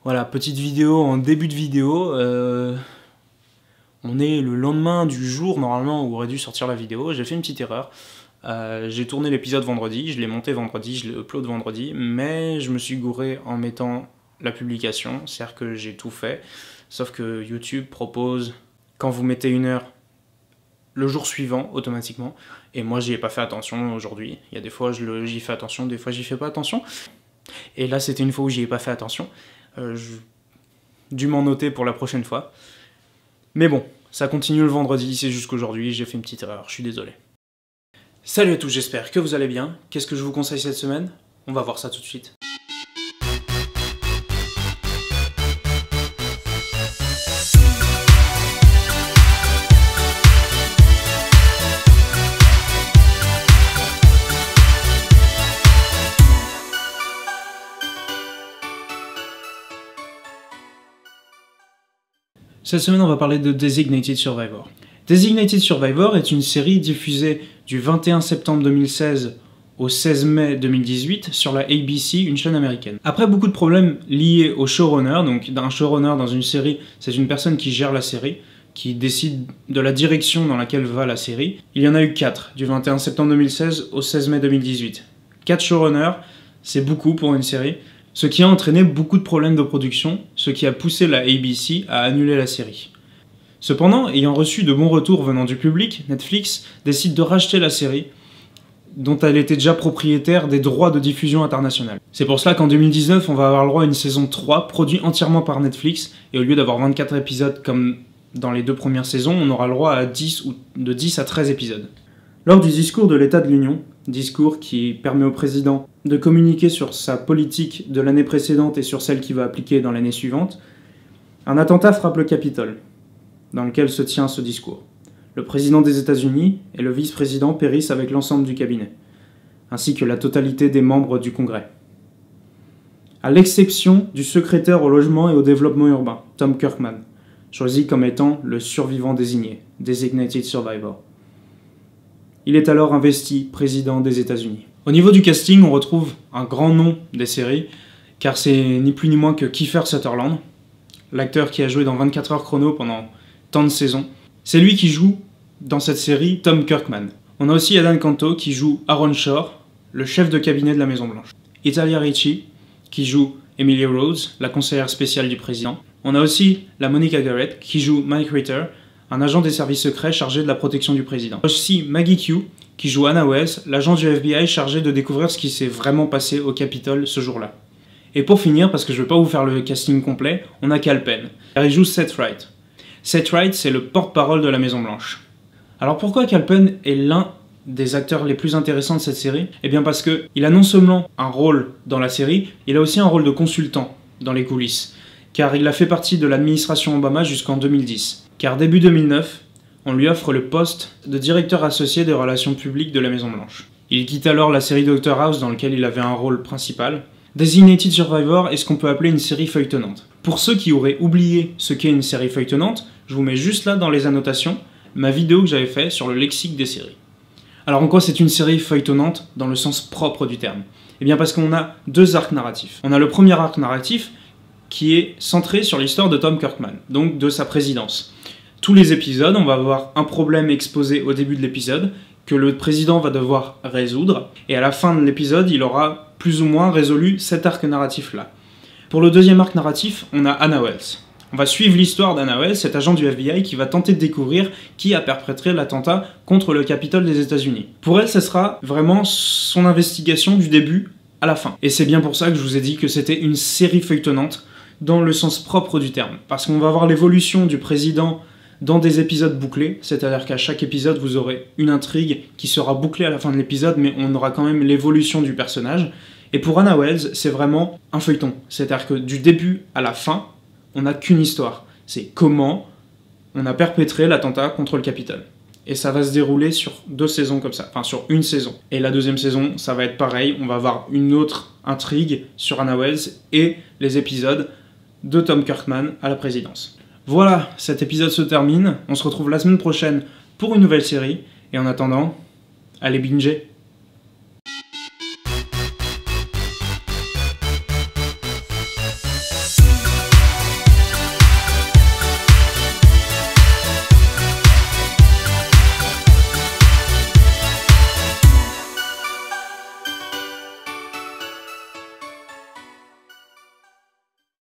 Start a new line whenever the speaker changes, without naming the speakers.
Voilà, petite vidéo en début de vidéo. On est le lendemain du jour normalement où aurait dû sortir la vidéo. J'ai fait une petite erreur. J'ai tourné l'épisode vendredi, je l'ai monté vendredi, je l'ai upload vendredi, mais je me suis gouré en mettant la publication, c'est-à-dire que j'ai tout fait, sauf que YouTube propose, quand vous mettez 1 heure, le jour suivant, automatiquement, et moi j'y ai pas fait attention aujourd'hui. Il y a des fois j'y fais attention, des fois j'y fais pas attention, et là c'était une fois où j'y ai pas fait attention. J'ai dû m'en noter pour la prochaine fois, mais bon, ça continue le vendredi, c'est jusqu'aujourd'hui, j'ai fait une petite erreur, je suis désolé. Salut à tous, j'espère que vous allez bien. Qu'est-ce que je vous conseille cette semaine? On va voir ça tout de suite. Cette semaine, on va parler de Designated Survivor. Designated Survivor est une série diffusée du 21 septembre 2016 au 16 mai 2018 sur la ABC, une chaîne américaine. Après beaucoup de problèmes liés au showrunner, donc un showrunner dans une série, c'est une personne qui gère la série, qui décide de la direction dans laquelle va la série. Il y en a eu 4, du 21 septembre 2016 au 16 mai 2018. 4 showrunners, c'est beaucoup pour une série, ce qui a entraîné beaucoup de problèmes de production, ce qui a poussé la ABC à annuler la série. Cependant, ayant reçu de bons retours venant du public, Netflix décide de racheter la série, dont elle était déjà propriétaire des droits de diffusion internationale. C'est pour cela qu'en 2019, on va avoir le droit à une saison 3, produite entièrement par Netflix, et au lieu d'avoir 24 épisodes comme dans les 2 premières saisons, on aura le droit à de 10 à 13 épisodes. Lors du discours de l'État de l'Union, discours qui permet au président de communiquer sur sa politique de l'année précédente et sur celle qu'il va appliquer dans l'année suivante, un attentat frappe le Capitole, dans lequel se tient ce discours. Le président des États-Unis et le vice-président périssent avec l'ensemble du cabinet, ainsi que la totalité des membres du Congrès. À l'exception du secrétaire au logement et au développement urbain, Tom Kirkman, choisi comme étant le survivant désigné, Designated Survivor. Il est alors investi président des États-Unis. Au niveau du casting, on retrouve un grand nom des séries, car c'est ni plus ni moins que Kiefer Sutherland, l'acteur qui a joué dans 24 heures chrono pendant tant de saisons. C'est lui qui joue dans cette série Tom Kirkman. On a aussi Adam Canto qui joue Aaron Shore, le chef de cabinet de la Maison Blanche. Italia Ricci qui joue Emily Rose, la conseillère spéciale du président. On a aussi la Monica Garrett qui joue Mike Ritter, un agent des services secrets chargé de la protection du président. Aussi Maggie Q qui joue Anna Wells, l'agent du FBI chargé de découvrir ce qui s'est vraiment passé au Capitole ce jour-là. Et pour finir, parce que je ne vais pas vous faire le casting complet, on a Kal Penn. Il joue Seth Wright. Seth Wright, c'est le porte-parole de la Maison Blanche. Alors pourquoi Kal Penn est l'un des acteurs les plus intéressants de cette série? Eh bien parce qu'il a non seulement un rôle dans la série, il a aussi un rôle de consultant dans les coulisses, car il a fait partie de l'administration Obama jusqu'en 2010. Car début 2009, on lui offre le poste de directeur associé des relations publiques de la Maison Blanche. Il quitte alors la série Dr House dans laquelle il avait un rôle principal. Designated Survivor est ce qu'on peut appeler une série feuilletonnante. Pour ceux qui auraient oublié ce qu'est une série feuilletonnante, je vous mets juste là dans les annotations ma vidéo que j'avais faite sur le lexique des séries. Alors en quoi c'est une série feuilletonnante dans le sens propre du terme? Eh bien parce qu'on a 2 arcs narratifs. On a le premier arc narratif qui est centré sur l'histoire de Tom Kirkman, donc de sa présidence. Tous les épisodes, on va avoir un problème exposé au début de l'épisode que le président va devoir résoudre, et à la fin de l'épisode, il aura plus ou moins résolu cet arc narratif-là. Pour le deuxième arc narratif, on a Anna Wells. On va suivre l'histoire d'Anna Wells, cet agent du FBI qui va tenter de découvrir qui a perpétré l'attentat contre le Capitole des États-Unis. Pour elle, ce sera vraiment son investigation du début à la fin. Et c'est bien pour ça que je vous ai dit que c'était une série feuilletonnante dans le sens propre du terme. Parce qu'on va voir l'évolution du président dans des épisodes bouclés, c'est-à-dire qu'à chaque épisode, vous aurez une intrigue qui sera bouclée à la fin de l'épisode, mais on aura quand même l'évolution du personnage. Et pour Anna Wells, c'est vraiment un feuilleton. C'est-à-dire que du début à la fin, on n'a qu'une histoire. C'est comment on a perpétré l'attentat contre le Capitole. Et ça va se dérouler sur 2 saisons comme ça, enfin sur une saison. Et la deuxième saison, ça va être pareil, on va avoir une autre intrigue sur Anna Wells et les épisodes de Tom Kirkman à la présidence. Voilà, cet épisode se termine, on se retrouve la semaine prochaine pour une nouvelle série, et en attendant, allez binger.